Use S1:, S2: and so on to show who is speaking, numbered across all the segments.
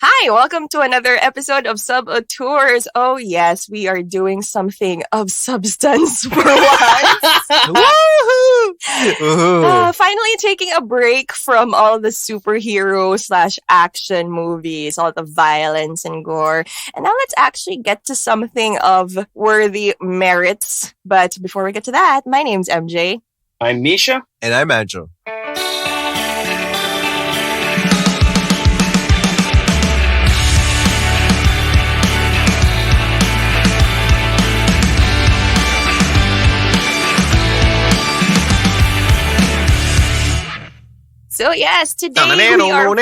S1: Hi, welcome to another episode of Sub-Auteurs. Oh yes, we are doing something of substance for once.
S2: Woohoo! Woohoo!
S1: Finally taking a break from all the superhero slash action movies, all the violence and gore. And now let's actually get to something of worthy merits. But before we get to that, my name's MJ.
S3: I'm Misha.
S2: And I'm Andrew.
S1: So yes, today we are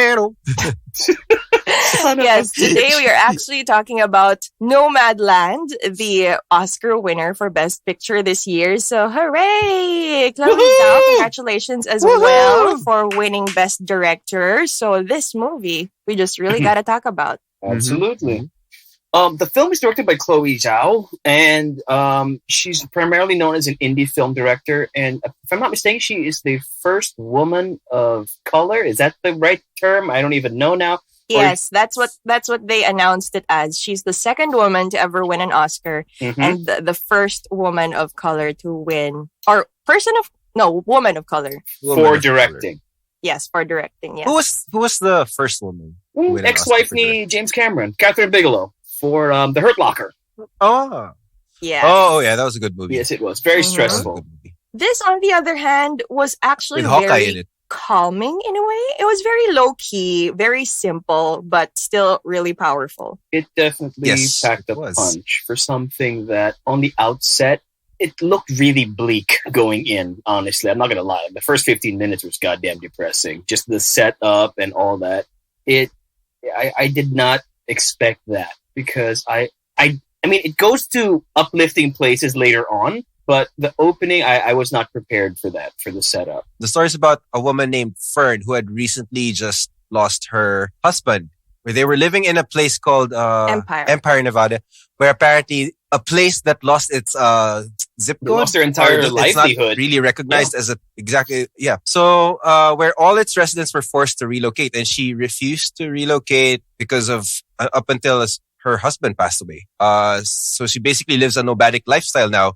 S1: today we are actually talking about Nomadland, the Oscar winner for Best Picture this year. So hooray! Congratulations as well for winning Best Director. So this movie we just really got to talk about.
S3: Absolutely. The film is directed by Chloe Zhao, and she's primarily known as an indie film director. And if I'm not mistaken, she is the first woman of color. Is that the right term? I don't even know now.
S1: Yes, that's what they announced it as. She's the second woman to ever win an Oscar, and the first woman of color to win, or woman of color
S3: for directing.
S1: Yes, for directing. Yes.
S2: Who was the first woman?
S3: Ex-wife James Cameron, Catherine Bigelow. For The Hurt Locker.
S2: Oh.
S1: Yeah.
S2: Oh, yeah, that was a good movie.
S3: Yes, it was. Very stressful.
S1: This, on the other hand, was actually
S2: with Hawkeye
S1: very
S2: in it.
S1: Calming in a way. It was very low-key, very simple, but still really powerful.
S3: It definitely packed a punch for something that, on the outset, it looked really bleak going in, honestly. I'm not going to lie. The first 15 minutes was goddamn depressing. Just the setup and all that. I did not expect that. Because I mean, it goes to uplifting places later on, but the opening, I was not prepared for that, for the setup.
S2: The story is about a woman named Fern who had recently just lost her husband, where they were living in a place called Empire, Nevada, where apparently a place that lost its zip code.
S3: Lost their entire livelihood.
S2: It's not really recognized as So where all its residents were forced to relocate, and she refused to relocate because of up until her husband passed away. So she basically lives a nomadic lifestyle now,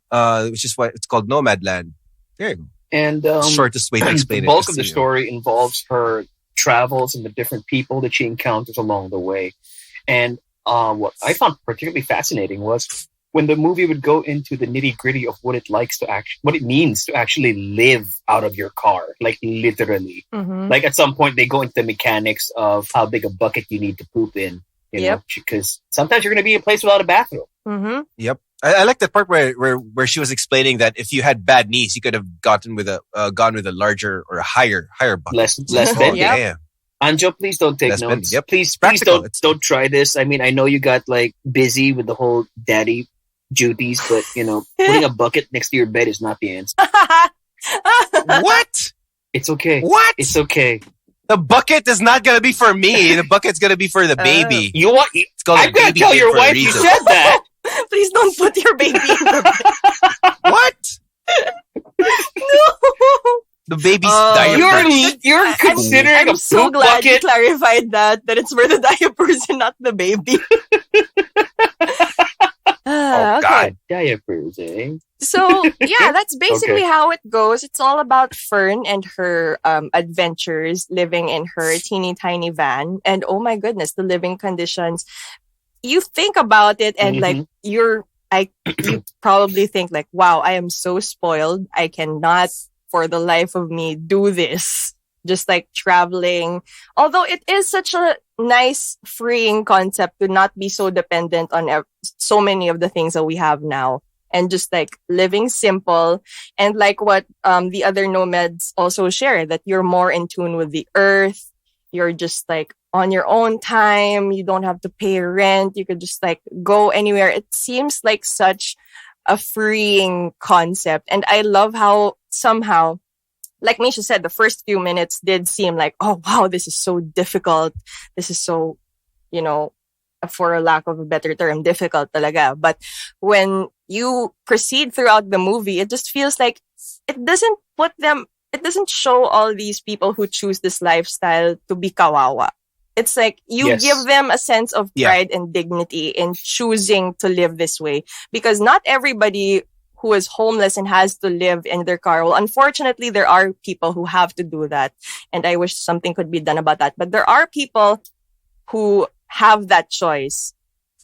S2: which is why it's called Nomadland. There you go.
S3: And
S2: shortest way to explain
S3: the bulk of the story involves her travels and the different people that she encounters along the way. And what I found particularly fascinating was when the movie would go into the nitty gritty of what it means to actually live out of your car, like literally. Like at some point they go into the mechanics of how big a bucket you need to poop in. You know, because sometimes you're going to be in a place without a bathroom.
S2: Yep. I like that part where she was explaining that if you had bad knees, you could have gone with a larger or a higher bucket.
S3: Less bend.
S2: Yeah.
S3: Anjo, please don't take notes.
S2: Yep.
S3: Please don't try this. I mean, I know you got like busy with the whole daddy duties, but putting a bucket next to your bed is not the answer.
S2: What?
S3: It's okay.
S2: What?
S3: It's okay.
S2: The bucket is not going to be for me. The bucket's going to be for the baby.
S3: You want? I'm going to tell your wife you said that.
S1: Please don't put your baby in the bed.
S2: What?
S1: No.
S2: The baby's diaper.
S3: You're considering
S1: I'm so glad you clarified that it's for the diapers and not the baby.
S3: God, diapers, eh?
S1: So, yeah, that's basically how it goes. It's all about Fern and her adventures living in her teeny tiny van. And oh my goodness, the living conditions. You think about it and like you probably think like, wow, I am so spoiled. I cannot for the life of me do this. Just like traveling. Although it is such a nice, freeing concept to not be so dependent on so many of the things that we have now. And just like living simple, and like what the other nomads also share, that you're more in tune with the earth. You're just like on your own time. You don't have to pay rent. You could just like go anywhere. It seems like such a freeing concept. And I love how somehow, like Misha said, the first few minutes did seem like, oh wow, this is so difficult. This is so, for a lack of a better term, difficult talaga. But when you proceed throughout the movie, it just feels like it doesn't show all these people who choose this lifestyle to be kawawa. It's like you give them a sense of pride and dignity in choosing to live this way, because not everybody who is homeless and has to live in their car. Well, unfortunately, there are people who have to do that. And I wish something could be done about that. But there are people who have that choice.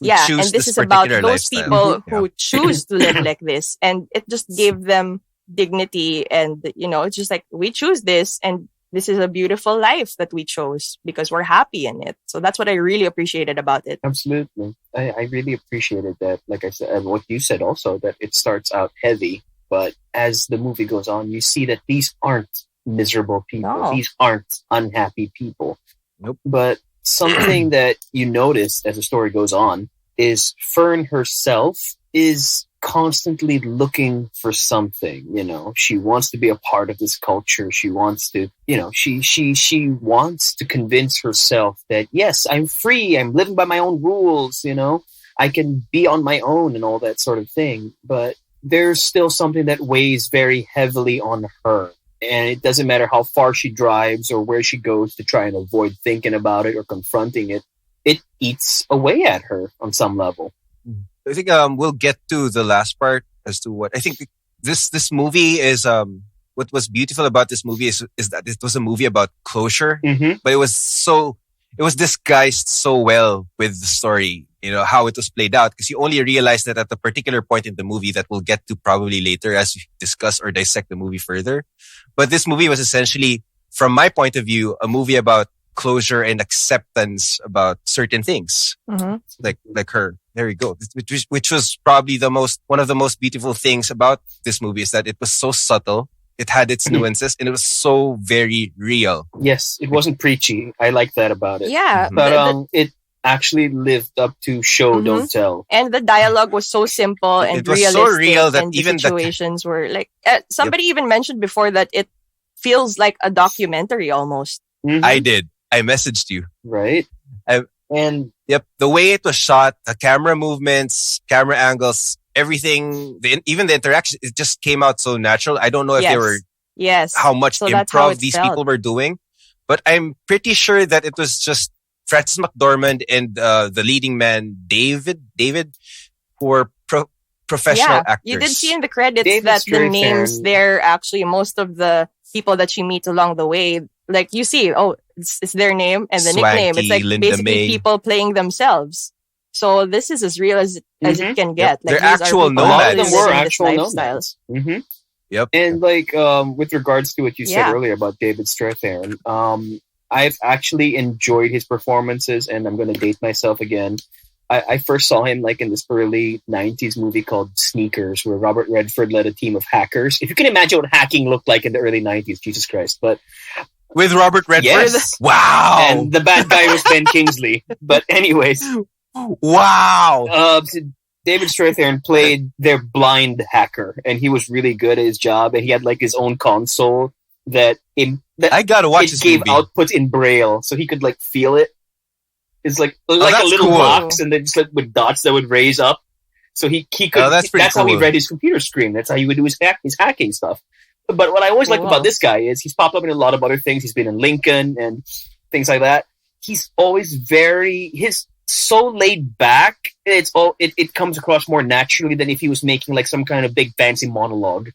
S1: And this is about those lifestyle. People who choose to live like this. And it just gave them dignity. And, it's just like, we choose this. And this is a beautiful life that we chose because we're happy in it. So that's what I really appreciated about it.
S3: Absolutely. I really appreciated that. Like I said, and what you said also, that it starts out heavy, but as the movie goes on, you see that these aren't miserable people. No. These aren't unhappy people.
S2: Nope.
S3: But something that you notice as the story goes on is Fern herself is constantly looking for something. She wants to be a part of this culture. She wants to, she wants to convince herself that, yes, I'm free. I'm living by my own rules. I can be on my own and all that sort of thing. But there's still something that weighs very heavily on her. And it doesn't matter how far she drives or where she goes to try and avoid thinking about it or confronting it. It eats away at her on some level.
S2: I think we'll get to the last part as to what I think this movie is. What was beautiful about this movie is that it was a movie about closure, but it was disguised so well with the story. How it was played out, because you only realize that at a particular point in the movie that we'll get to probably later as we discuss or dissect the movie further. But this movie was essentially, from my point of view, a movie about closure and acceptance about certain things, like her. There you go. Which was probably one of the most beautiful things about this movie is that it was so subtle. It had its nuances and it was so very real.
S3: Yes, it wasn't preachy. I like that about it.
S1: Yeah.
S3: But it actually lived up to show, don't tell.
S1: And the dialogue was so simple and
S2: it was
S1: realistic.
S2: So real that
S1: and
S2: even
S1: the situations were like, somebody even mentioned before that it feels like a documentary almost.
S2: I did. I messaged you.
S3: Right. And
S2: the way it was shot, the camera movements, camera angles, everything, even the interaction, it just came out so natural. I don't know if they were, how much improv these people were doing, but I'm pretty sure that it was just Frances McDormand and the leading man, David, who were professional actors.
S1: You did see in the credits that the names there, actually, most of the people that you meet along the way, like you see, it's their name and the
S2: Swanky,
S1: nickname. It's like
S2: Linda
S1: basically
S2: May.
S1: People playing themselves. So this is as real as it can get.
S2: Like, they're actual nomads.
S3: A lot of them were actual nomads.
S2: Yep.
S3: And with regards to what you said earlier about David Strathairn, I've actually enjoyed his performances, and I'm going to date myself again. I first saw him in this early 90s movie called Sneakers, where Robert Redford led a team of hackers. If you can imagine what hacking looked like in the early 90s, Jesus Christ. But
S2: with Robert Redford?
S3: Yes.
S2: Wow.
S3: And the bad guy was Ben Kingsley. But anyways.
S2: Wow.
S3: David Strathairn played their blind hacker, and he was really good at his job, and he had his own console that
S2: I gotta watch this
S3: gave
S2: movie.
S3: outputs in Braille, so he could feel it. It's like a little
S2: cool.
S3: box, and then just with dots that would raise up. So he could.
S2: That's
S3: that's
S2: cool.
S3: how he read his computer screen. That's how he would do his hacking stuff. But what I always like about this guy is he's popped up in a lot of other things. He's been in Lincoln and things like that. He's always so laid back. It comes across more naturally than if he was making some kind of big fancy monologue.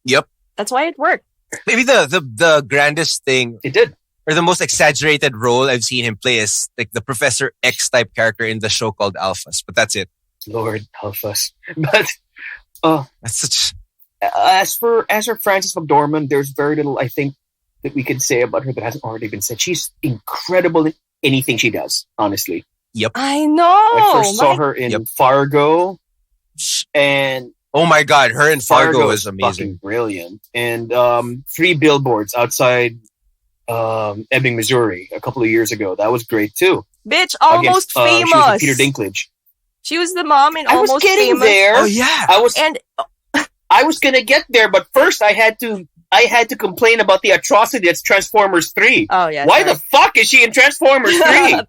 S2: Yep,
S1: that's why it worked.
S2: Maybe the grandest thing
S3: it did,
S2: or the most exaggerated role I've seen him play is the Professor X type character in the show called Alphas. But that's it.
S3: Lord Alphas. But
S2: that's such.
S3: As for Frances McDormand, there's very little I think that we can say about her that hasn't already been said. She's incredible in anything she does, honestly.
S2: Yep.
S1: I know.
S3: I first saw her in Fargo, and
S2: oh my God, her in Fargo is amazing,
S3: fucking brilliant. And 3 Billboards outside Ebbing, Missouri, a couple of years ago. That was great too.
S1: Bitch, Almost Famous.
S3: She was with Peter Dinklage.
S1: She was the mom in Almost
S3: I was getting
S1: Famous.
S3: there.
S2: Oh yeah,
S3: I was gonna get there, but first I had to complain about the atrocity that's Transformers 3.
S1: Oh yeah.
S3: Why the fuck is she in Transformers 3?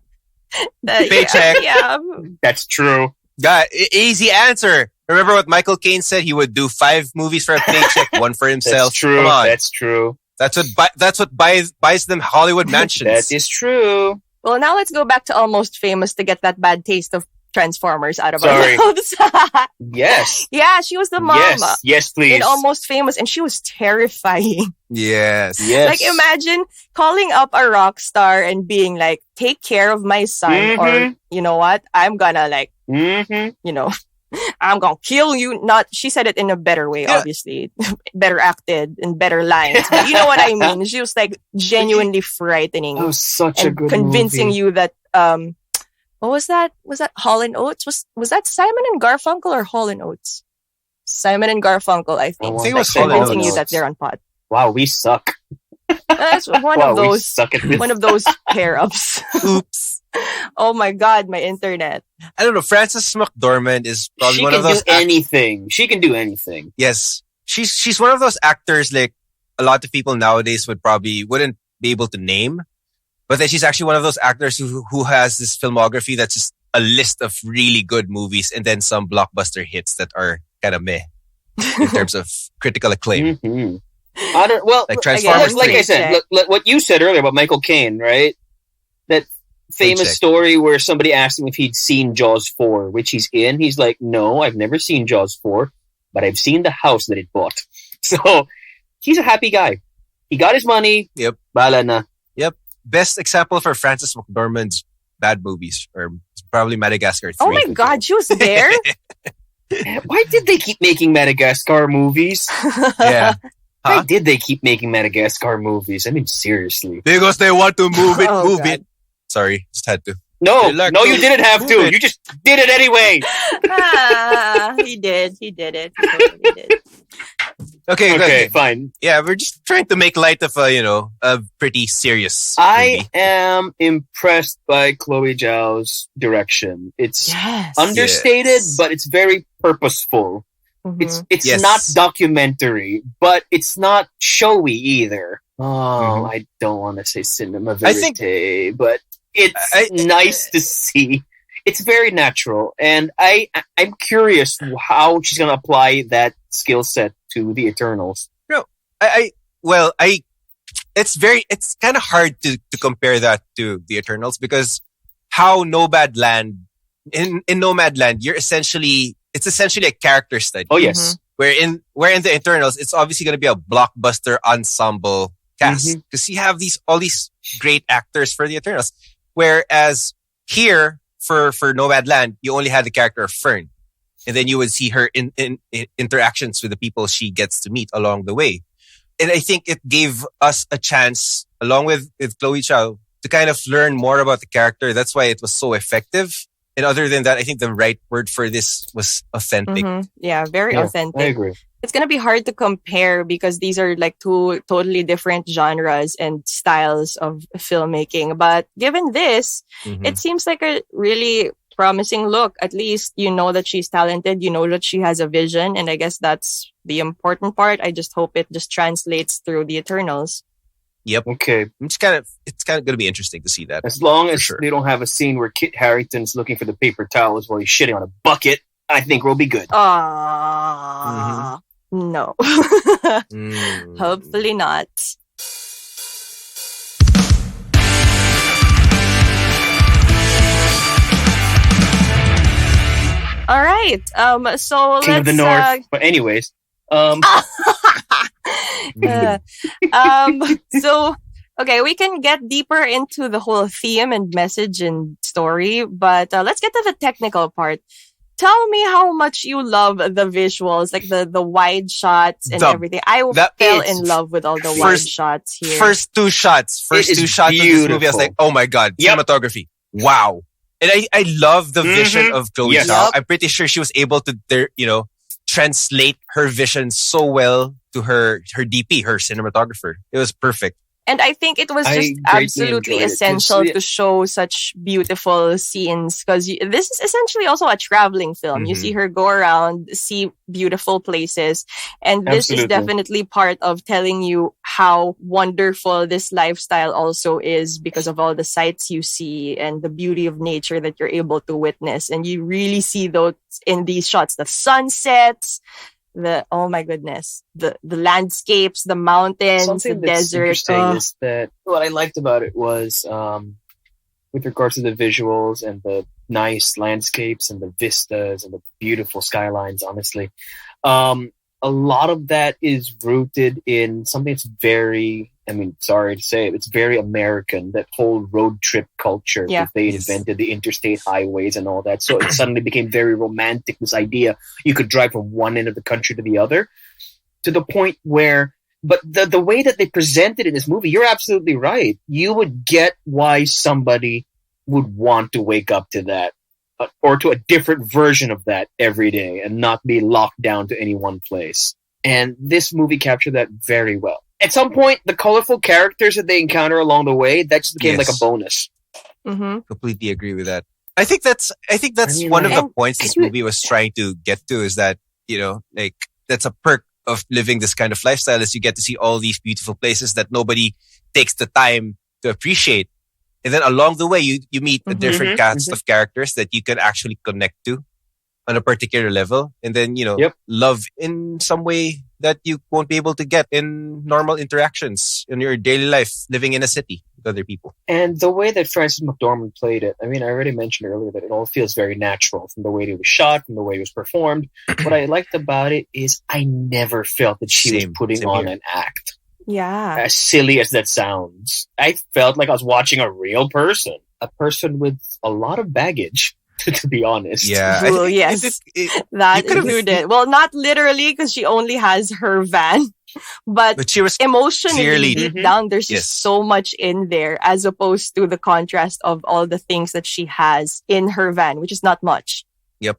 S2: Paycheck.
S1: Yeah.
S3: That's true.
S2: God, easy answer. Remember what Michael Caine said? He would do 5 movies for a paycheck, 1 for himself.
S3: That's true.
S2: Come on.
S3: That's true.
S2: That's what buys them Hollywood mansions.
S3: That is true.
S1: Well, now let's go back to Almost Famous to get that bad taste of Transformers out of our mouths.
S3: Yes.
S1: Yeah, she was the mom.
S3: Yes, please.
S1: In Almost Famous, and she was terrifying.
S2: Yes.
S1: Like, imagine calling up a rock star and being like, take care of my son, or, you know what, I'm gonna like, you know, I'm gonna kill you. Not, she said it in a better way, obviously. Better acted and better lines. But you know what I mean? She was like genuinely frightening.
S3: That was such a good
S1: convincing
S3: movie.
S1: you that, what was that? Was that Hall and Oates? Was that Simon and Garfunkel or Hall and Oates? Simon and Garfunkel, I think.
S2: I think it was Hall and
S1: convincing
S2: Oates.
S1: you that they're on pot.
S3: Wow, we suck.
S1: That's one
S3: Wow,
S1: of
S3: we
S1: those.
S3: suck at this.
S1: One of those pair-ups.
S2: Oops.
S1: Oh my God, my internet.
S2: I don't know. Frances McDormand is probably
S3: She
S2: one
S3: can
S2: of those.
S3: do anything. She can do anything.
S2: Yes, she's one of those actors like a lot of people nowadays wouldn't be able to name, but then she's actually one of those actors who has this filmography that's just a list of really good movies and then some blockbuster hits that are kind of meh in terms of critical acclaim.
S3: Mm-hmm. Like
S2: Transformers.
S3: like I said, look, what you said earlier about Michael Caine, right? That famous story where somebody asked him if he'd seen Jaws 4, which he's in. He's like, no, I've never seen Jaws 4, but I've seen the house that it bought. So he's a happy guy. He got his money.
S2: Yep.
S3: Bala na.
S2: Yep. Best example for Frances McDormand's bad movies, or probably Madagascar 3.
S1: Oh my God, she was there?
S3: Why did they keep making Madagascar movies?
S2: Yeah.
S3: Why did they keep making Madagascar movies? I mean, seriously.
S2: Because they want to move it, move
S1: God.
S2: it. Sorry, just had to.
S3: No, you didn't have to.
S2: it.
S3: You just did it anyway.
S1: He did it. He totally did.
S2: Okay, good.
S3: Fine.
S2: Yeah, we're just trying to make light of a pretty serious movie.
S3: I am impressed by Chloe Zhao's direction. It's understated, but it's very purposeful.
S1: Mm-hmm.
S3: It's not documentary, but it's not showy either. Oh, I don't want to say cinema verite, but it's nice to see. It's very natural, and I'm curious how she's going to apply that skill set to the Eternals.
S2: No, it's kind of hard to compare that to the Eternals, because how Nomadland in Nomadland, it's essentially a character study.
S3: Oh yes.
S2: Where in the Eternals, it's obviously going to be a blockbuster ensemble cast, because you have all these great actors for the Eternals. Whereas here for Nomadland, you only had the character of Fern, and then you would see her in interactions with the people she gets to meet along the way. And I think it gave us a chance, along with Chloe Zhao, to kind of learn more about the character. That's why it was so effective. And other than that, I think the right word for this was authentic.
S1: Mm-hmm. Yeah, very authentic.
S3: I agree.
S1: It's going to be hard to compare because these are like two totally different genres and styles of filmmaking. But given this, it seems like a really promising look. At least you know that she's talented. You know that she has a vision. And I guess that's the important part. I just hope it just translates through the Eternals.
S2: Yep.
S3: Okay.
S2: It's kind of going to be interesting to see that.
S3: As long as they don't have a scene where Kit Harington's looking for the paper towels while he's shitting on a bucket, I think we'll be good.
S1: No. Hopefully not. All right. So
S3: King
S1: let's
S3: of the North. But anyways,
S1: so okay, we can get deeper into the whole theme and message and story, but let's get to the technical part. Tell me how much you love the visuals, like the wide shots and everything. I fell in love with all the wide shots here.
S2: First two shots of this movie, I was like, oh my God, cinematography. Wow. And I love the vision of Chloe Zhao. I'm pretty sure she was able to, translate her vision so well to her DP, her cinematographer. It was perfect.
S1: And I think it was just absolutely essential to show such beautiful scenes, because this is essentially also a traveling film. You see her go around, see beautiful places. And this is definitely part of telling you how wonderful this lifestyle also is, because of all the sights you see and the beauty of nature that you're able to witness. And you really see those in these shots, the sunsets, oh my goodness, the landscapes, the mountains, the desert.
S3: Is that what I liked about it was with regards to the visuals and the nice landscapes and the vistas and the beautiful skylines, honestly. A lot of that is rooted in something that's very, I mean, sorry to say it, it's very American, that whole road trip culture.
S1: Yeah.
S3: That they invented the interstate highways and all that. So it suddenly became very romantic, this idea you could drive from one end of the country to the other, to the point where, but the way that they presented in this movie, you're absolutely right. You would get why somebody would want to wake up to that, or to a different version of that every day and not be locked down to any one place. And this movie captured that very well. At some point, the colorful characters that they encounter along the way, that just became like a bonus.
S1: Mm-hmm.
S2: Completely agree with that. I think that's one of the points this movie was trying to get to, is that, you know, like, that's a perk of living this kind of lifestyle, is you get to see all these beautiful places that nobody takes the time to appreciate. And then along the way, you meet a different cast of characters that you can actually connect to on a particular level. And then, you know, love in some way that you won't be able to get in normal interactions in your daily life, living in a city with other people.
S3: And the way that Frances McDormand played it, I mean, I already mentioned earlier that it all feels very natural, from the way it was shot, from the way it was performed. What I liked about it is I never felt that she was putting on an act.
S1: Yeah.
S3: As silly as that sounds, I felt like I was watching a real person. A person with a lot of baggage, to be honest.
S1: Yeah. Well, yes. That included. Well, not literally, because she only has her van. But
S2: she was
S1: emotionally deep down, there's just so much in there, as opposed to the contrast of all the things that she has in her van, which is not much.
S2: Yep.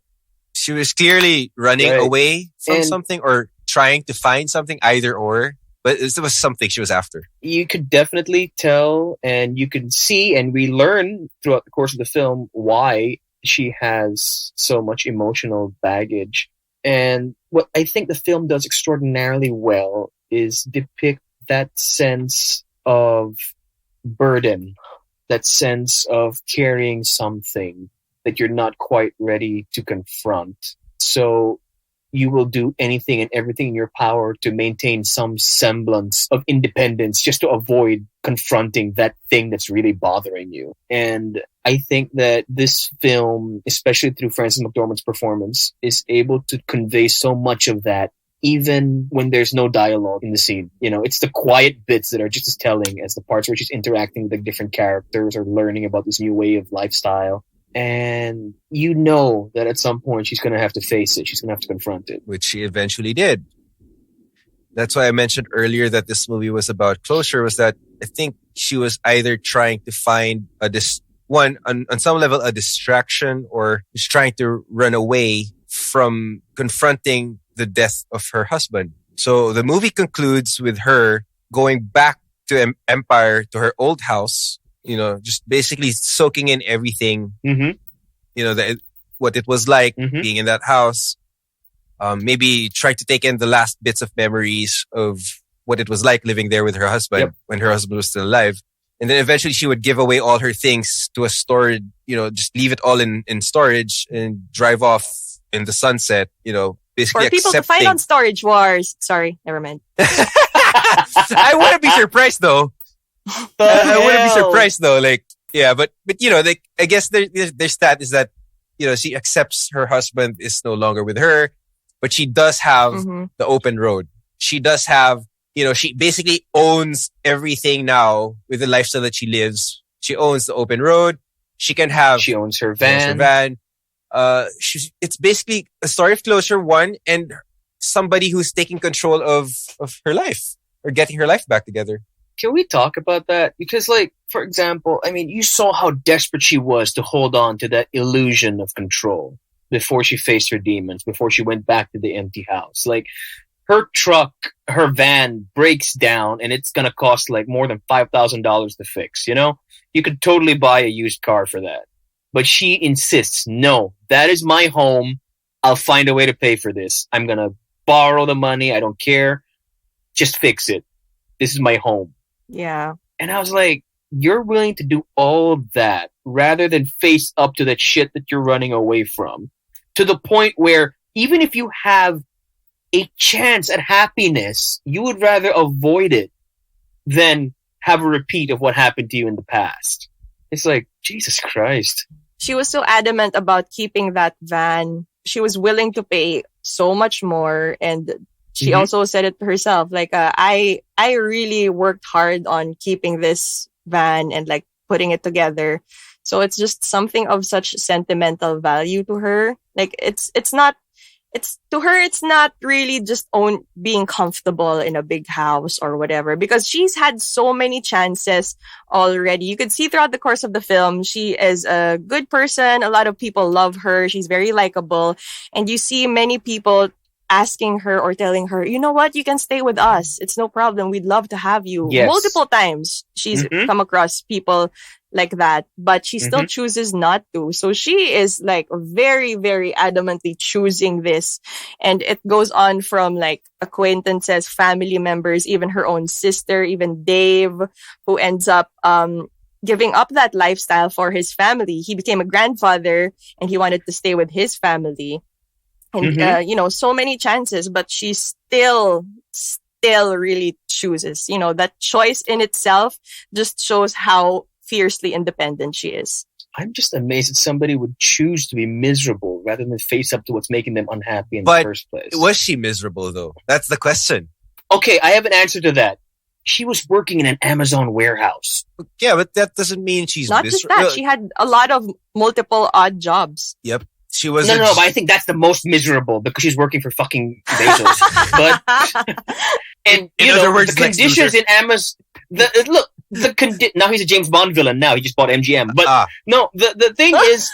S2: She was clearly running away from something, or trying to find something, either or. But it was something she was after.
S3: You could definitely tell, and you can see, and we learn throughout the course of the film why she has so much emotional baggage. And what I think the film does extraordinarily well is depict that sense of burden, that sense of carrying something that you're not quite ready to confront. So you will do anything and everything in your power to maintain some semblance of independence, just to avoid confronting that thing that's really bothering you. And I think that this film, especially through Frances McDormand's performance, is able to convey so much of that, even when there's no dialogue in the scene. You know, it's the quiet bits that are just as telling as the parts where she's interacting with the different characters or learning about this new way of lifestyle. And you know that at some point she's going to have to face it. She's going to have to confront it.
S2: Which she eventually did. That's why I mentioned earlier that this movie was about closure, was that I think she was either trying to find on some level, a distraction, or just trying to run away from confronting the death of her husband. So the movie concludes with her going back to Empire, to her old house, you know, just basically soaking in everything, you know, what it was like being in that house. Maybe try to take in the last bits of memories of what it was like living there with her husband when her husband was still alive. And then eventually she would give away all her things to a storage, you know, just leave it all in storage and drive off in the sunset, you know, basically
S1: for people to fight on Storage Wars. Sorry, never mind.
S2: I wouldn't be surprised though. I wouldn't be surprised though. Like, yeah, but you know, like, I guess their stat is that, you know, she accepts her husband is no longer with her, but she does have the open road. She does have, you know, she basically owns everything now with the lifestyle that she lives. She owns the open road. She owns her van. It's basically a story of closure, one, and somebody who's taking control of her life, or getting her life back together.
S3: Can we talk about that? Because, like, for example, I mean, you saw how desperate she was to hold on to that illusion of control before she faced her demons, before she went back to the empty house. Like, her truck, her van breaks down, and it's going to cost, like, more than $5,000 to fix, you know? You could totally buy a used car for that. But she insists, no, that is my home. I'll find a way to pay for this. I'm going to borrow the money. I don't care. Just fix it. This is my home.
S1: Yeah.
S3: And I was like, you're willing to do all of that rather than face up to that shit that you're running away from, to the point where even if you have a chance at happiness, you would rather avoid it than have a repeat of what happened to you in the past. It's like, Jesus Christ.
S1: She was so adamant about keeping that van. She was willing to pay so much more, and she also said it herself. Like, I really worked hard on keeping this van and like putting it together. So it's just something of such sentimental value to her. Like, it's not really just being comfortable in a big house or whatever, because she's had so many chances already. You could see throughout the course of the film, she is a good person. A lot of people love her. She's very likable. And you see many people asking her or telling her, you know what, you can stay with us. It's no problem. We'd love to have you.
S3: Yes.
S1: Multiple times she's come across people like that, but she still chooses not to. So she is like very, very adamantly choosing this. And it goes on from like acquaintances, family members, even her own sister, even Dave, who ends up giving up that lifestyle for his family. He became a grandfather and he wanted to stay with his family. And, so many chances, but she still really chooses. That choice in itself just shows how fiercely independent she is.
S3: I'm just amazed that somebody would choose to be miserable rather than face up to what's making them unhappy in the first place.
S2: Was she miserable, though? That's the question.
S3: Okay, I have an answer to that. She was working in an Amazon warehouse.
S2: Yeah, but that doesn't mean she's
S1: not just that. She had a lot of multiple odd jobs.
S2: Yep. She was
S3: no, but I think that's the most miserable because she's working for fucking Bezos. But and in other words, the conditions in Amazon. Now he's a James Bond villain. Now he just bought MGM. But no, the thing is,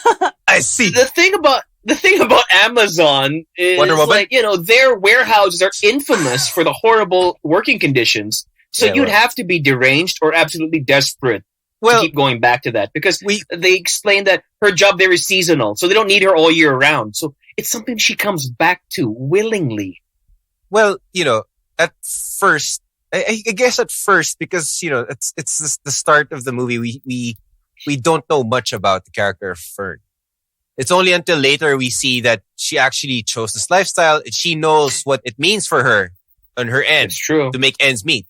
S2: I see
S3: the thing about Amazon is like, their warehouses are infamous for the horrible working conditions. So you'd have to be deranged or absolutely desperate. To keep going back to that, because they explain that her job there is seasonal, so they don't need her all year round. So it's something she comes back to willingly.
S2: Well, at first, I guess at first, because it's the start of the movie. We don't know much about the character of Fern. It's only until later we see that she actually chose this lifestyle. She knows what it means for her on her end.
S3: It's true.
S2: To make ends meet.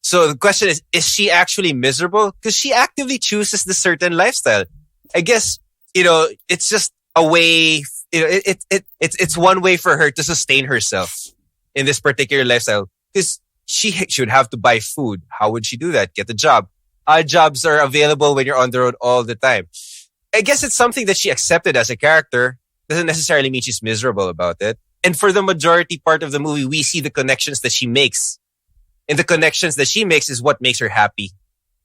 S2: So the question is she actually miserable? Because she actively chooses this certain lifestyle. I guess, it's just a way, it's one way for her to sustain herself in this particular lifestyle. Because she should have to buy food. How would she do that? Get a job. Odd jobs are available when you're on the road all the time. I guess it's something that she accepted as a character. Doesn't necessarily mean she's miserable about it. And for the majority part of the movie, we see the connections that she makes. And the connections that she makes is what makes her happy.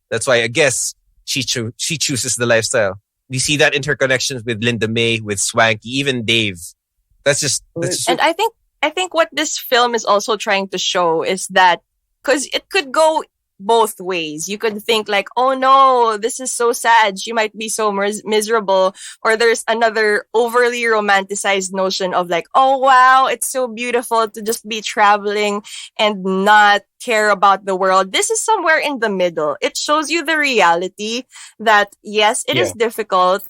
S2: That's why I guess she chooses the lifestyle. We see that in her connections with Linda May, with Swanky, even Dave. That's just.
S1: And I think what this film is also trying to show is that, because it could go both ways. You could think like, oh no, this is so sad. She might be so miserable. Or there's another overly romanticized notion of like, oh wow, it's so beautiful to just be traveling and not care about the world. This is somewhere in the middle. It shows you the reality that yes, it is difficult.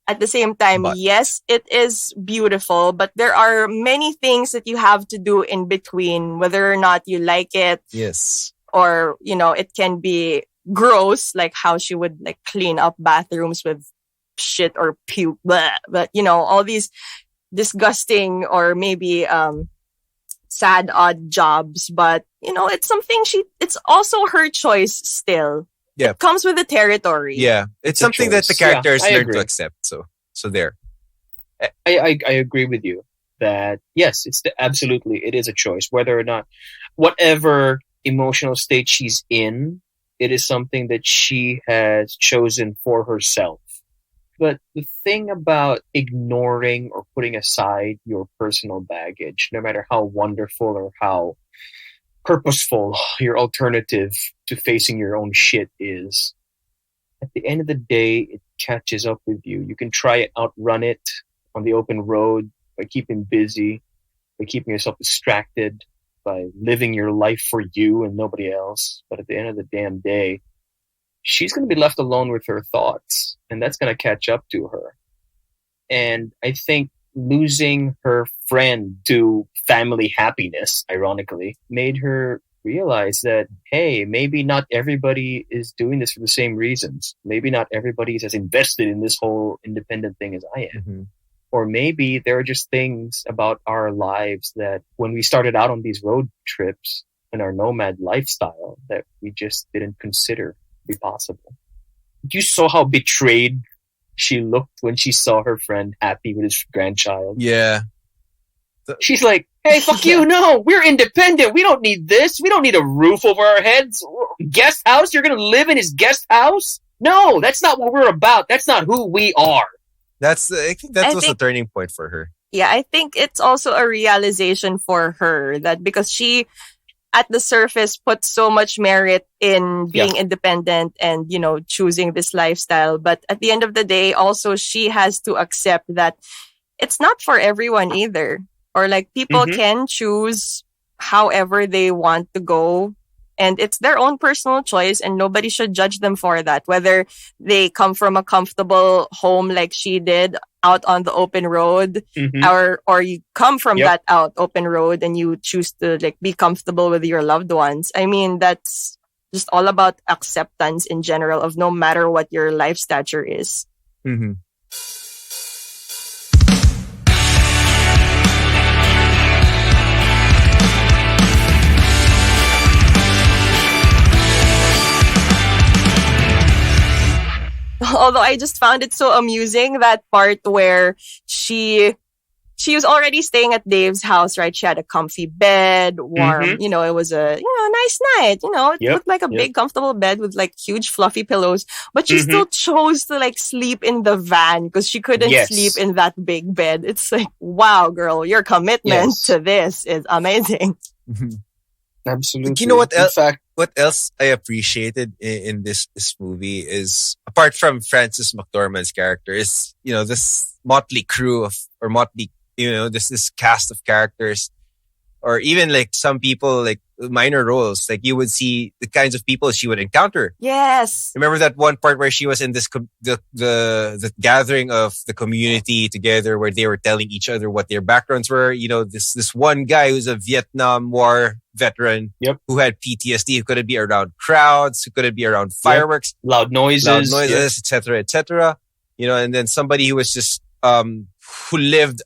S1: At the same time, yes, it is beautiful, but there are many things that you have to do in between, whether or not you like it.
S2: Yes.
S1: Or, it can be gross, like how she would like clean up bathrooms with shit or puke. Blah. But, all these disgusting or maybe sad, odd jobs. But, it's something it's also her choice still. Yeah. It comes with the territory.
S2: Yeah. It's something that the characters learn to accept. So there.
S3: I agree with you that, yes, absolutely, it is a choice. Whether or not, whatever emotional state she's in, it is something that she has chosen for herself. But the thing about ignoring or putting aside your personal baggage, no matter how wonderful or how purposeful your alternative to facing your own shit is, at the end of the day, it catches up with you. You can try and outrun it on the open road by keeping busy, by keeping yourself distracted, by living your life for you and nobody else. But at the end of the damn day, she's going to be left alone with her thoughts, and that's going to catch up to her. And I think losing her friend to family happiness, ironically, made her realize that, hey, maybe not everybody is doing this for the same reasons. Maybe not everybody is as invested in this whole independent thing as I am.
S2: Mm-hmm.
S3: Or maybe there are just things about our lives that when we started out on these road trips and our nomad lifestyle that we just didn't consider be possible. You saw how betrayed she looked when she saw her friend happy with his grandchild.
S2: Yeah.
S3: She's like, hey, fuck you. No, we're independent. We don't need this. We don't need a roof over our heads. Guest house? You're going to live in his guest house? No, that's not what we're about. That's not who we are.
S2: I think that was a turning point for her.
S1: Yeah, I think it's also a realization for her that because she, at the surface, put so much merit in being independent and, you know, choosing this lifestyle. But at the end of the day, also, she has to accept that it's not for everyone either. Or like people can choose however they want to go. And it's their own personal choice and nobody should judge them for that. Whether they come from a comfortable home like she did out on the open road or you come from that out open road and you choose to like be comfortable with your loved ones. I mean, that's just all about acceptance in general of no matter what your life stature is.
S2: Mm-hmm.
S1: Although I just found it so amusing, that part where she was already staying at Dave's house, right? She had a comfy bed, warm, you know, it was a, nice night, it looked like a big comfortable bed with like huge fluffy pillows, but she still chose to like sleep in the van because she couldn't sleep in that big bed. It's like, wow, girl, your commitment to this is amazing.
S3: Absolutely.
S2: You know what else? What else I appreciated in this movie is, apart from Frances McDormand's character, is this motley crew this cast of characters, or even like some people like minor roles. Like you would see the kinds of people she would encounter.
S1: Yes.
S2: Remember that one part where she was in this the gathering of the community together, where they were telling each other what their backgrounds were. This one guy who's a Vietnam War veteran who had PTSD, who couldn't be around crowds, who couldn't be around fireworks,
S3: loud noises,
S2: etc., etc. And then somebody who was just who lived,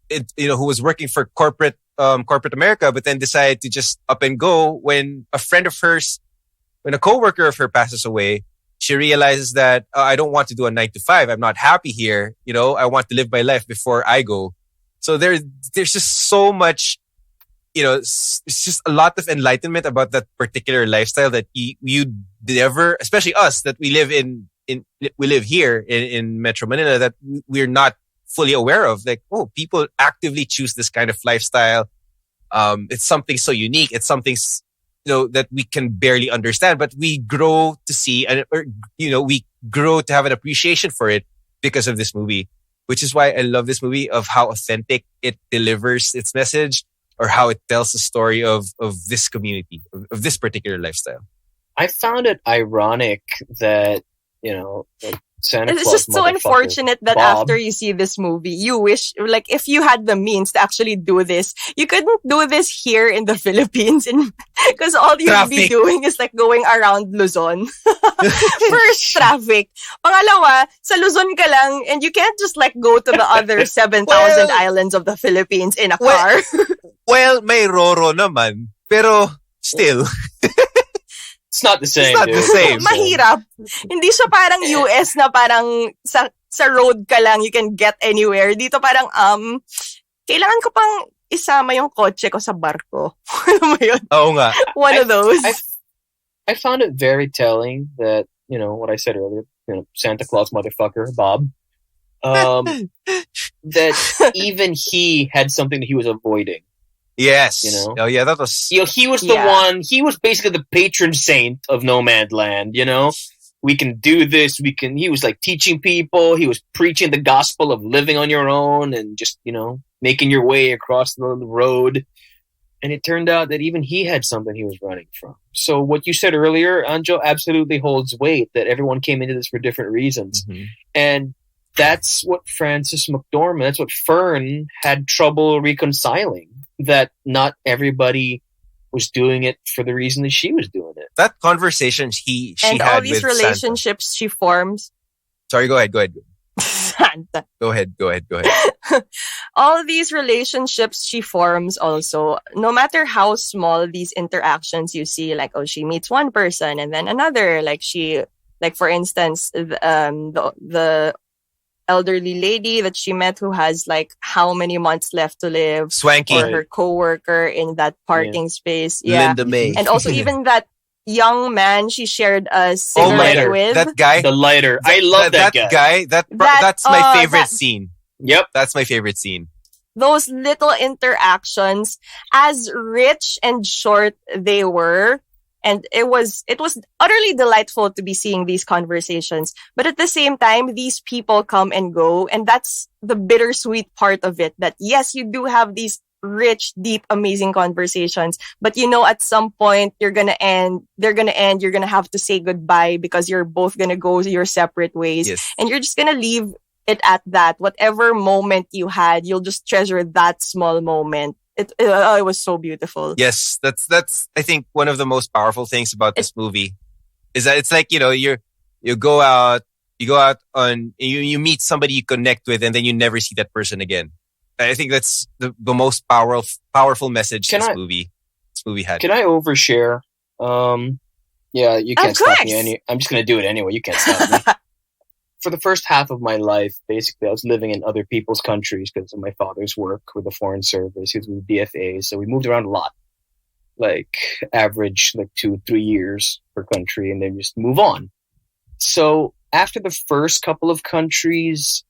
S2: who was working for corporate America, but then decided to just up and go when a coworker of her passes away. She realizes that I don't want to do a 9 to 5. I'm not happy here. I want to live my life before I go. So there's just so much. It's just a lot of enlightenment about that particular lifestyle that you never, especially us, that we live here in Metro Manila, that we're not fully aware of. Like, people actively choose this kind of lifestyle. It's something so unique. It's something that we can barely understand, but we grow to see, we grow to have an appreciation for it because of this movie, which is why I love this movie, of how authentic it delivers its message, or how it tells the story of this community, of this particular lifestyle.
S3: I found it ironic that, Santa Claus,
S1: it's just so unfortunate that
S3: Bob,
S1: after you see this movie, you wish, like, if you had the means to actually do this, you couldn't do this here in the Philippines, because all you'd be doing is like going around Luzon. First, traffic. Pangalawa, sa Luzon ka lang, and you can't just like go to the other 7,000 islands of the Philippines in a car.
S2: Well, may Roro naman, pero still.
S3: It's not the same.
S2: It's not the same.
S1: Mahirap. Hindi siya parang US na parang sa road ka lang, you can get anywhere. Dito parang, kailangan ko pang isama yung kotse ko sa barko. Ano mo yun?
S2: Oo nga.
S1: One of those.
S3: I found it very telling that, what I said earlier, Santa Claus motherfucker, Bob, that even he had something that he was avoiding.
S2: Yes. Oh yeah, that was.
S3: He was the one. He was basically the patron saint of Nomadland. We can do this. He was like teaching people. He was preaching the gospel of living on your own and just making your way across the road. And it turned out that even he had something he was running from. So what you said earlier, Anjo, absolutely holds weight. That everyone came into this for different reasons, and that's what Frances McDormand. That's what Fern had trouble reconciling. That not everybody was doing it for the reason that she was doing it.
S2: That conversation she
S1: and
S2: had
S1: all these
S2: with
S1: relationships
S2: Santa.
S1: she forms.
S2: Sorry, go ahead.
S1: Santa.
S2: Go ahead.
S1: All these relationships she forms also, no matter how small these interactions you see, like, oh, she meets one person and then another, like for instance, the elderly lady that she met who has like how many months left to live,
S2: Swanky,
S1: or her coworker in that parking space,
S2: Linda May,
S1: and also even that young man she shared a cigarette with.
S2: That guy,
S3: the lighter. I love that guy.
S2: That's my favorite scene.
S3: Yep,
S2: that's my favorite scene.
S1: Those little interactions, as rich and short they were, and it was utterly delightful to be seeing these conversations. But at the same time, these people come and go, and that's the bittersweet part of it. That yes, you do have these rich, deep, amazing conversations, but at some point they're gonna end, you're gonna have to say goodbye because you're both gonna go your separate ways.
S2: Yes.
S1: And you're just gonna leave it at that. Whatever moment you had, you'll just treasure that small moment. It was so beautiful.
S2: Yes, that's I think one of the most powerful things about this movie is that it's like, you go out on, you meet somebody you connect with, and then you never see that person again. I think that's the most powerful message this movie had.
S3: Can I overshare? Yeah, you can't stop me. I'm just going to do it anyway. You can't stop me. For the first half of my life, basically, I was living in other people's countries because of my father's work with the Foreign Service. He was with DFA, so we moved around a lot. Like, average, 2-3 years per country, and then just move on. So, after the first couple of countries,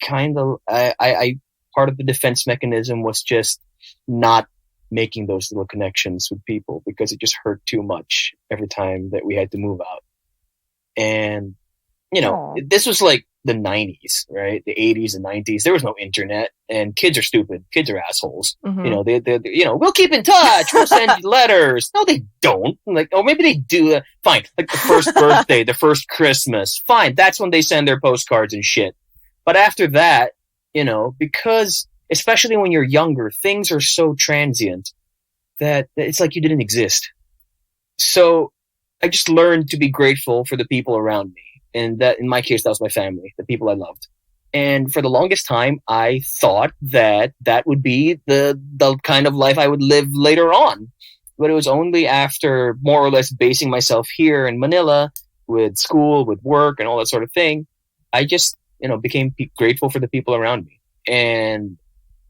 S3: I part of the defense mechanism was just not making those little connections with people because it just hurt too much every time that we had to move out. And, this was like the 90s, right? The 80s and 90s. There was no internet, and kids are stupid. Kids are assholes.
S1: Mm-hmm.
S3: They we'll keep in touch. We'll send letters. No, they don't. Maybe they do. Fine. Like the first birthday, the first Christmas. Fine. That's when they send their postcards and shit. But after that, because especially when you're younger, things are so transient that it's like you didn't exist. So I just learned to be grateful for the people around me. And that, in my case, that was my family, the people I loved. And for the longest time, I thought that would be the kind of life I would live later on. But it was only after more or less basing myself here in Manila with school, with work, and all that sort of thing, I just, became grateful for the people around me. And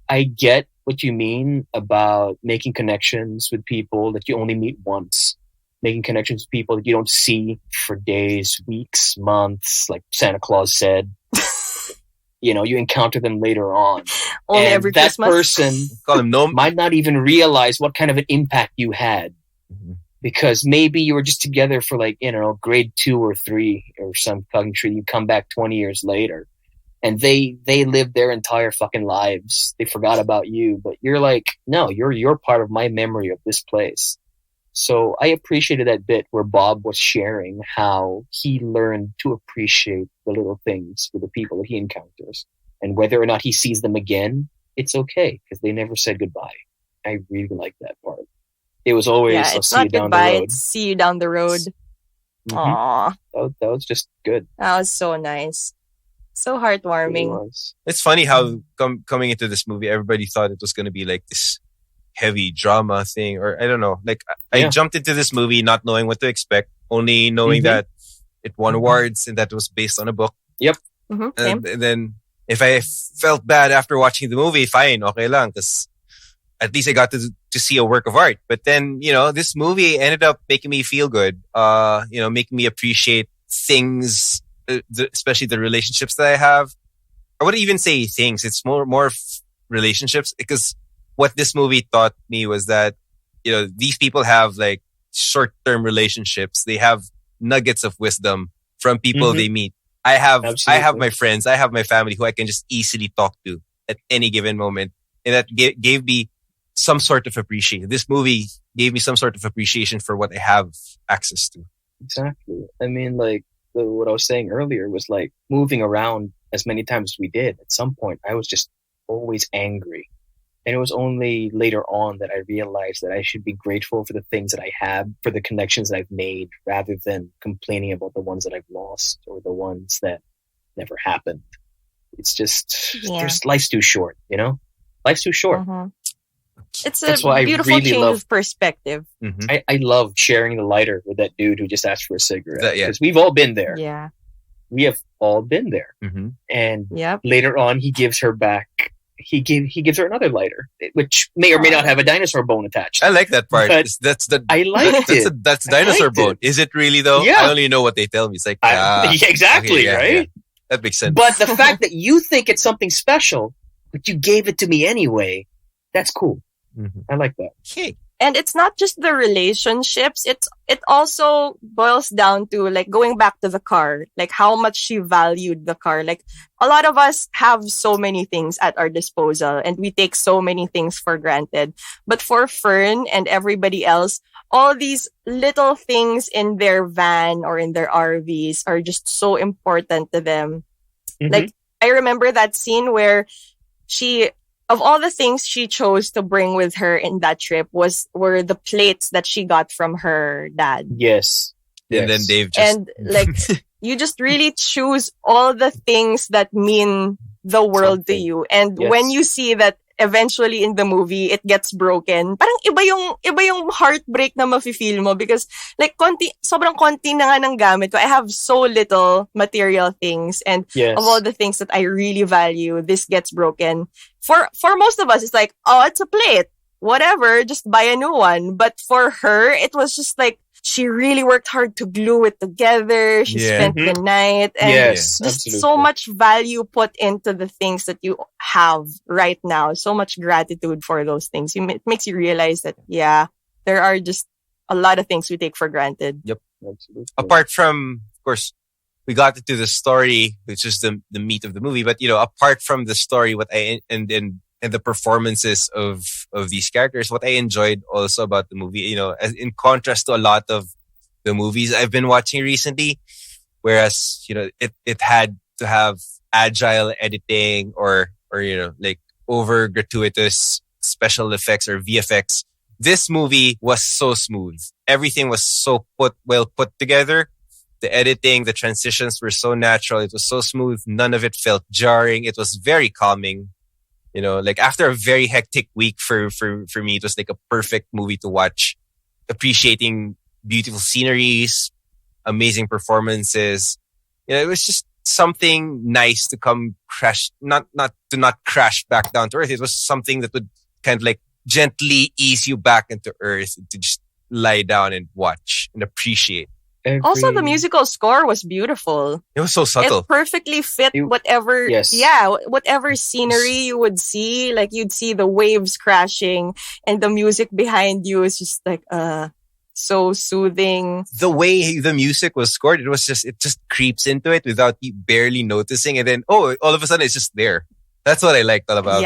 S3: I get what you mean about making connections with people that you only meet once. Making connections with people that you don't see for days, weeks, months, like Santa Claus said. You encounter them later on.
S1: Only
S3: and
S1: every
S3: that
S1: Christmas.
S3: person might not even realize what kind of an impact you had. Mm-hmm. Because maybe you were just together for grade 2 or 3 or some country. You come back 20 years later. And they lived their entire fucking lives. They forgot about you. But you're like, no, you're part of my memory of this place. So I appreciated that bit where Bob was sharing how he learned to appreciate the little things with the people that he encounters. And whether or not he sees them again, it's okay, because they never said goodbye. I really like that part. It was always, I'll see you down the road.
S1: It's see you down the road.
S3: Mm-hmm.
S1: Aww.
S3: That was just good.
S1: That was so nice. So heartwarming.
S2: It's funny how coming into this movie, everybody thought it was going to be like this heavy drama thing, or I don't know. Like I jumped into this movie not knowing what to expect, only knowing that it won awards and that it was based on a book.
S3: Yep.
S2: And then if I felt bad after watching the movie, fine, okay lang, because at least I got to see a work of art. But then, this movie ended up making me feel good, making me appreciate things, especially the relationships that I have. I wouldn't even say things. It's more relationships, because what this movie taught me was that, these people have like short-term relationships. They have nuggets of wisdom from people they meet. I have my friends, I have my family who I can just easily talk to at any given moment. And that gave me some sort of appreciation. This movie gave me some sort of appreciation for what I have access to.
S3: Exactly. I mean, what I was saying earlier was moving around as many times as we did. At some point, I was just always angry. And it was only later on that I realized that I should be grateful for the things that I have, for the connections that I've made, rather than complaining about the ones that I've lost or the ones that never happened. It's just, life's too short, you know? Life's too short.
S1: Mm-hmm. It's a beautiful change of perspective.
S3: Mm-hmm. I love sharing the lighter with that dude who just asked for a cigarette. Because we've all been there.
S1: Yeah.
S3: We have all been there.
S2: Mm-hmm.
S3: And later on, he gives her back. He gives her another lighter, which may or may not have a dinosaur bone attached.
S2: I like that part.
S3: I liked it.
S2: That's dinosaur bone. Is it really though?
S3: Yeah.
S2: I only know what they tell me. It's like
S3: exactly,
S2: okay,
S3: right?
S2: Yeah. That makes sense.
S3: But the fact that you think it's something special, but you gave it to me anyway, that's cool.
S2: Mm-hmm.
S3: I like that.
S2: Okay.
S1: And it's not just the relationships. It also boils down to like going back to the car, like how much she valued the car. Like a lot of us have so many things at our disposal and we take so many things for granted. But for Fern and everybody else, all these little things in their van or in their RVs are just so important to them.
S3: Mm-hmm.
S1: Like I remember that scene where of all the things she chose to bring with her in that trip were the plates that she got from her dad.
S3: Yes.
S2: And then Dave just...
S1: And like, you just really choose all the things that mean the world to you. And when you see that eventually in the movie, it gets broken, parang iba yung heartbreak na mafe-feel mo because like sobrang konti na nga ng gamit ko. I have so little material things and of all the things that I really value, this gets broken. For most of us, it's like, oh, it's a plate. Whatever, just buy a new one. But for her, it was just like, she really worked hard to glue it together. She spent the night. And just so much value put into the things that you have right now. So much gratitude for those things. It makes you realize that, there are just a lot of things we take for granted.
S2: Yep. Absolutely. Apart from, of course, we got into the story, which is the meat of the movie. But, apart from the story, and the performances of these characters, what I enjoyed also about the movie, as in contrast to a lot of the movies I've been watching recently, whereas, it had to have agile editing or like over gratuitous special effects or VFX. This movie was so smooth. Everything was so well put together. The editing, the transitions were so natural. It was so smooth. None of it felt jarring. It was very calming. Like after a very hectic week for me, it was like a perfect movie to watch. Appreciating beautiful sceneries, amazing performances. It was just something nice to come crash, not crash back down to earth. It was something that would kind of like gently ease you back into earth to just lie down and watch and appreciate.
S1: Also, the musical score was beautiful.
S2: It was so subtle.
S1: It perfectly fit whatever scenery you would see. Like you'd see the waves crashing and the music behind you is just like so soothing.
S2: The way the music was scored, it just creeps into it without you barely noticing, and then all of a sudden it's just there. That's what I liked all about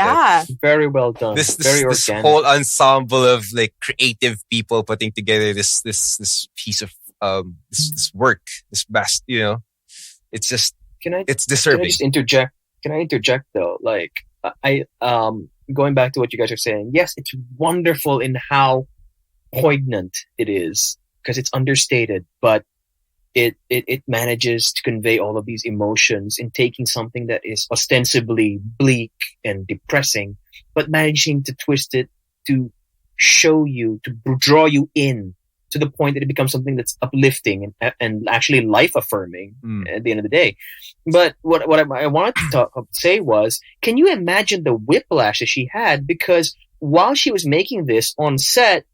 S2: it.
S3: Very well done.
S2: This
S3: organic.
S2: whole ensemble of like creative people putting together this piece of this work, this best, it's just, it's deserving.
S3: Can I just interject? Can I interject though? Like, I going back to what you guys are saying, yes, it's wonderful in how poignant it is because it's understated, but it manages to convey all of these emotions in taking something that is ostensibly bleak and depressing, but managing to twist it to show you, to draw you in to the point that it becomes something that's uplifting and actually life-affirming at the end of the day. But what I wanted to say was, can you imagine the whiplash that she had? Because while she was making this on set,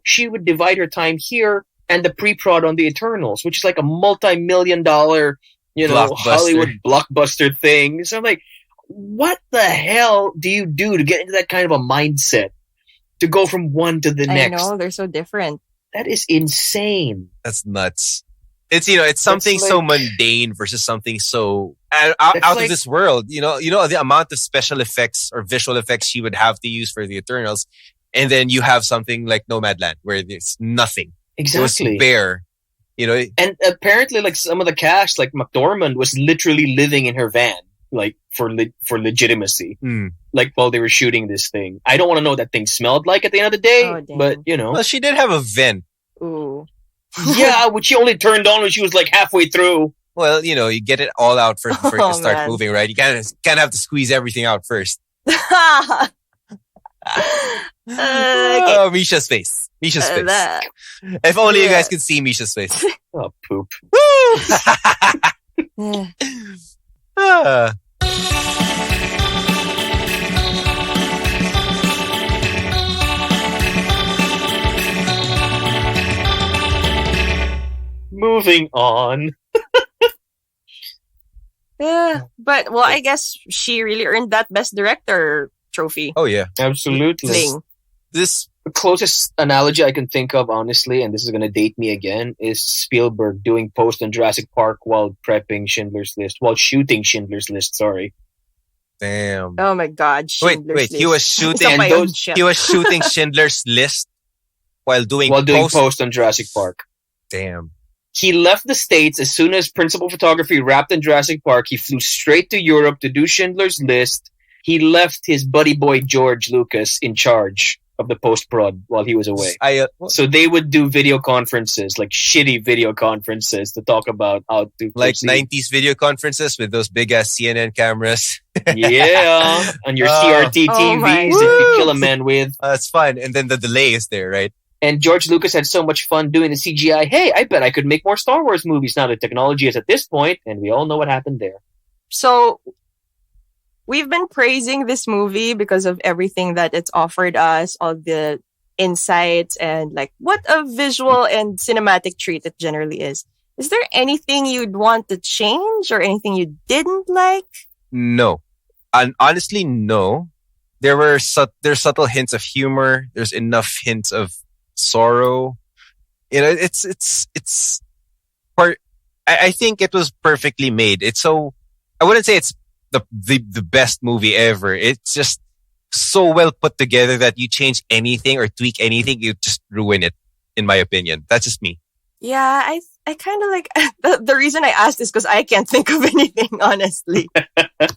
S3: she would divide her time here and the pre-prod on the Eternals, which is like a multi-million-dollar, Hollywood blockbuster thing. So I'm like, what the hell do you do to get into that kind of a mindset to go from one to the next?
S1: I know, they're so different.
S3: That is insane.
S2: That's nuts. It's it's something so mundane versus something so out of this world. The amount of special effects or visual effects you would have to use for the Eternals, and then you have something like Nomadland where there's nothing.
S3: Exactly.
S2: It was bare.
S3: And apparently, like some of the cast, like McDormand, was literally living in her van. like for legitimacy. Like while they were shooting this thing. I don't want to know what that thing smelled like at the end of the day, but you know.
S2: Well, she did have a vent.
S1: Ooh.
S3: Yeah, which she only turned on when she was like halfway through.
S2: Well, you know, you get it all out first before you start moving, right? You can't have to squeeze everything out first. Oh, Misha's face. Misha's face. If only you guys could see Misha's face.
S3: Oh, poop.
S2: Woo!
S3: Moving on.
S1: But well, I guess she really earned that Best Director trophy.
S2: Oh yeah,
S3: absolutely.
S2: This
S3: the closest analogy I can think of, honestly, and this is going to date me again, is Spielberg doing post on Jurassic Park while prepping Schindler's List, while shooting Schindler's List. Sorry.
S2: Damn.
S1: Oh my God.
S2: Wait. He was shooting. He was shooting Schindler's List while doing
S3: post on Jurassic Park.
S2: Damn.
S3: He left the States as soon as principal photography wrapped in Jurassic Park. He flew straight to Europe to do Schindler's List. He left his buddy boy George Lucas in charge of the post-prod while he was away. So they would do video conferences, like shitty video conferences to talk about how to
S2: like 90s video conferences with those big-ass CNN cameras.
S3: Yeah, on your CRT TVs that you kill a man with.
S2: That's fun. And then the delay is there, right?
S3: And George Lucas had so much fun doing the CGI. Hey, I bet I could make more Star Wars movies now that technology is at this point, and we all know what happened there.
S1: So, we've been praising this movie because of everything that it's offered us, all the insights, and like what a visual and cinematic treat it generally is. Is there anything you'd want to change or anything you didn't like?
S2: No. And honestly, no. There's subtle hints of humor. There's enough hints of sorrow. You know, it's part. I think it was perfectly made. It's so, I wouldn't say it's the best movie ever. It's just so well put together that you change anything or tweak anything, you just ruin it, in my opinion. That's just me.
S1: Yeah, I kind of like the reason I asked is because I can't think of anything, honestly.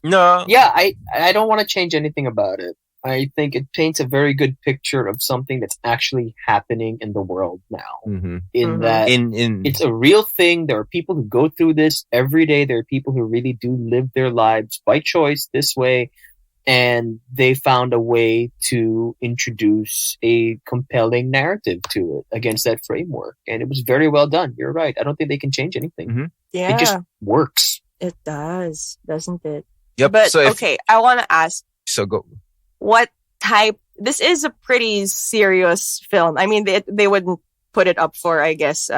S2: No.
S3: Yeah, I don't want to change anything about it. I think it paints a very good picture of something that's actually happening in the world now.
S2: Mm-hmm.
S3: That it's a real thing. There are people who go through this every day. There are people who really do live their lives by choice this way. And they found a way to introduce a compelling narrative to it against that framework. And it was very well done. You're right. I don't think they can change anything.
S2: Mm-hmm.
S1: Yeah.
S3: It just works.
S1: It does, doesn't it?
S2: Yep.
S1: But okay, I want to ask.
S2: So go.
S1: What type? This is a pretty serious film. I mean, they wouldn't put it up for, I guess,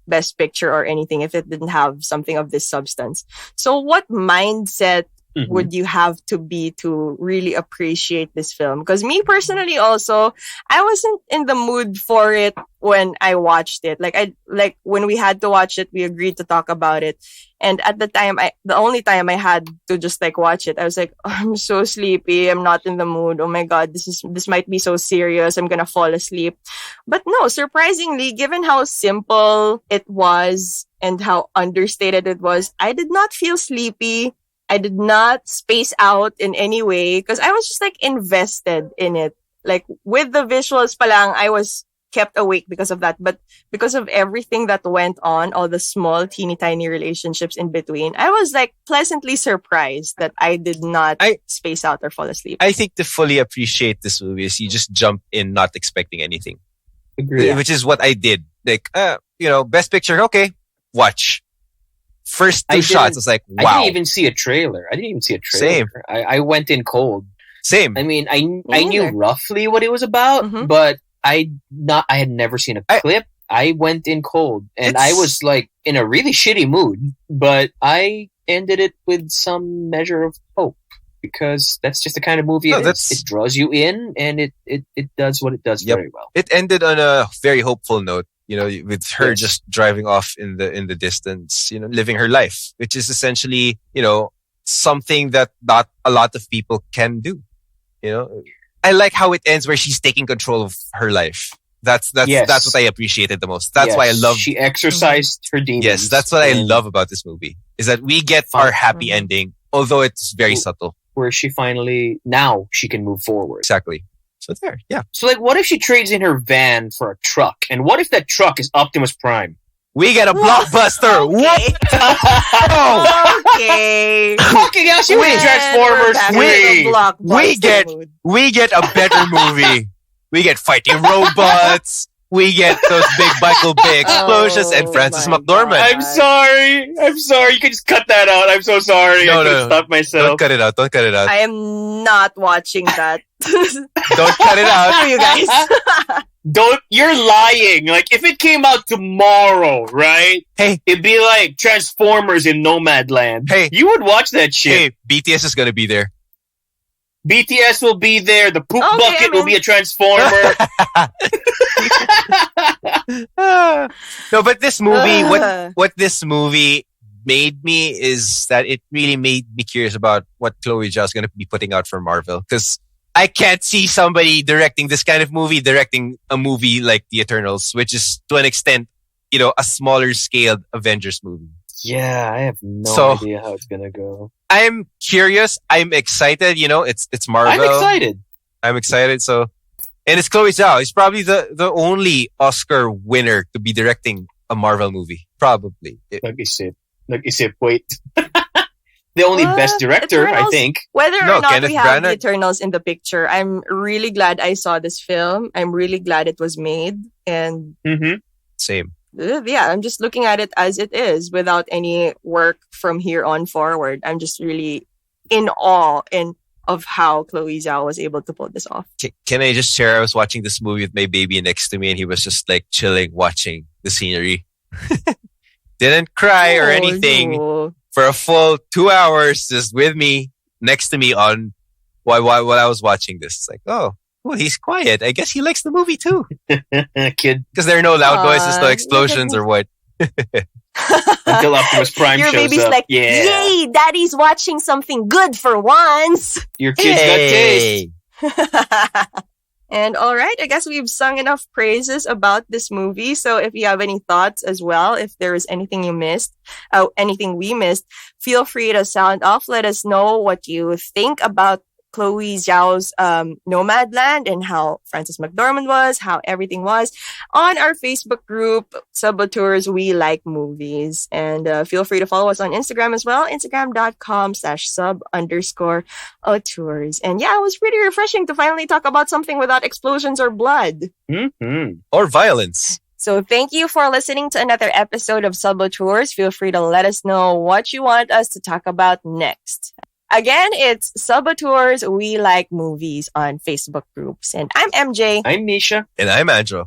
S1: Best Picture or anything if it didn't have something of this substance. So what mindset would you have to be to really appreciate this film? Because me personally also, I wasn't in the mood for it when I watched it. Like when we had to watch it, we agreed to talk about it. And at the time, the only time I had to just like watch it, I was like, oh, I'm so sleepy. I'm not in the mood. Oh my God, this might be so serious. I'm gonna fall asleep. But no, surprisingly, given how simple it was and how understated it was, I did not feel sleepy. I did not space out in any way because I was just like invested in it. Like with the visuals palang, I was kept awake because of that. But because of everything that went on, all the small, teeny tiny relationships in between, I was like pleasantly surprised that I did not space out or fall asleep.
S2: I think to fully appreciate this movie is you just jump in not expecting anything.
S3: Agree.
S2: Which is what I did. Like, Best Picture, okay, watch. First two shots, I was like, wow.
S3: I didn't even see a trailer.
S2: Same.
S3: I went in cold.
S2: Same.
S3: I mean, I knew roughly what it was about, but I had never seen a clip. I went in cold, and I was like in a really shitty mood, but I ended it with some measure of hope because that's just the kind of movie it is. It draws you in, and it does what it does very well.
S2: It ended on a very hopeful note. With her just driving off in the distance, living her life, which is essentially, something that not a lot of people can do. I like how it ends where she's taking control of her life. That's what I appreciated the most. That's why I love.
S3: She exercised her demons.
S2: Yes, that's what I love about this movie is that we get our happy ending although it's very subtle.
S3: Where she finally, now she can move forward.
S2: Exactly. So there, yeah.
S3: So like, what if she trades in her van for a truck? And what if that truck is Optimus Prime?
S2: We get a blockbuster.
S1: Okay.
S2: What?
S1: Okay.
S3: Fucking hell, she was in Transformers 3.
S2: We get a better movie. We get fighting robots. We get those big Michael Bay explosions and Frances McDormand.
S3: I'm sorry. You can just cut that out. I'm so sorry. I couldn't stop myself.
S2: Don't cut it out.
S1: I am not watching that.
S2: Don't cut it out.
S1: You guys.
S3: You're lying. Like, if it came out tomorrow, right?
S2: Hey.
S3: It'd be like Transformers in Nomadland.
S2: Hey.
S3: You would watch that shit.
S2: Hey, BTS is going to be there.
S3: BTS will be there. The poop bucket will be a Transformer.
S2: No, but this movie, what this movie made me is that it really made me curious about what Chloe Zhao is going to be putting out for Marvel. Because I can't see somebody directing this kind of movie, directing a movie like The Eternals, which is to an extent, a smaller scaled Avengers movie.
S3: Yeah, I have no idea how it's gonna go.
S2: I'm curious. I'm excited. It's Marvel. I'm excited. So, and it's Chloe Zhao. It's probably the only Oscar winner to be directing a Marvel movie. Probably.
S3: Nag-isip. Wait. The only best director,
S1: Eternals,
S3: I think.
S1: Whether or not
S2: Kenneth
S1: we have
S2: Branagh.
S1: the Eternals in the picture, I'm really glad I saw this film. I'm really glad it was made. And
S2: same.
S1: Yeah, I'm just looking at it as it is without any work from here on forward. I'm just really in awe of how Chloe Zhao was able to pull this off.
S2: Can I just share? I was watching this movie with my baby next to me and he was just like chilling, watching the scenery. Didn't cry or anything.
S1: No.
S2: For a full 2 hours, just with me, next to me on while I was watching this. It's like, oh, he's quiet. I guess he likes the movie too.
S3: Kid.
S2: Because there are no loud noises, no explosions or what.
S3: Until Optimus Prime
S1: Your
S3: shows
S1: baby's
S3: up.
S1: like,
S3: yeah.
S1: yay, daddy's watching something good for once.
S3: Your kid's got taste.
S1: And all right, I guess we've sung enough praises about this movie. So if you have any thoughts as well, if there is anything you missed, anything we missed, feel free to sound off. Let us know what you think about Chloe Zhao's Nomadland and how Frances McDormand was, how everything was on our Facebook group, Sub-Auteurs We Like Movies. And feel free to follow us on Instagram as well, instagram.com/sub_auteurs. And yeah, it was pretty refreshing to finally talk about something without explosions or blood.
S2: Or violence.
S1: So thank you for listening to another episode of Sub-Auteurs. Feel free to let us know what you want us to talk about next. Again, it's Sub-Auteurs We Like Movies on Facebook groups. And I'm MJ.
S3: I'm Misha.
S2: And I'm Andrew.